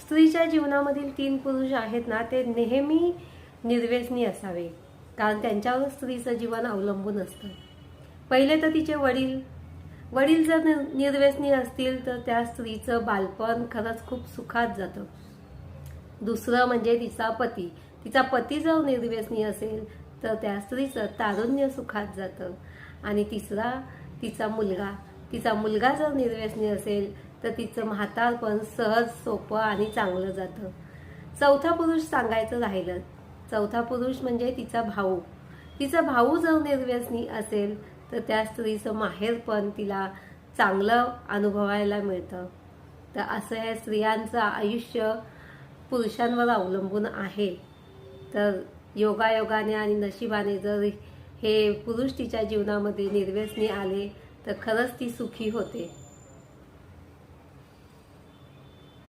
स्त्रीच्या जीवनामधील 3 पुरुष आहेत ना, ते नेहमी निर्व्यसनी असावे, कारण त्यांच्यावर स्त्रीचं जीवन अवलंबून असतं. पहिले तर तिचे वडील. वडील जर निर्व्यसनी असतील तर त्या स्त्रीचं बालपण खरंच खूप सुखात जातं. दुसरं म्हणजे तिचा पती. तिचा पती जर निर्व्यसनी असेल तर त्या स्त्रीचं तारुण्य सुखात जातं. आणि तिसरा तिचा मुलगा. तिचा मुलगा जर निर्व्यसनी असेल तर तिचं म्हातारपण सहज, सोपं आणि चांगलं जातं. चौथा पुरुष सांगायचं राहिलं. चौथा पुरुष म्हणजे तिचा भाऊ. तिचा भाऊ जर निर्व्यसनी असेल तर त्या स्त्रीचं माहेरपण तिला चांगलं अनुभवायला मिळतं. तर असं हे स्त्रियांचं आयुष्य पुरुषांवर अवलंबून आहे. तर योगायोगाने आणि नशिबाने जर हे पुरुष तिच्या जीवनामध्ये निर्व्यसनी आले तर खरंच ती सुखी होते.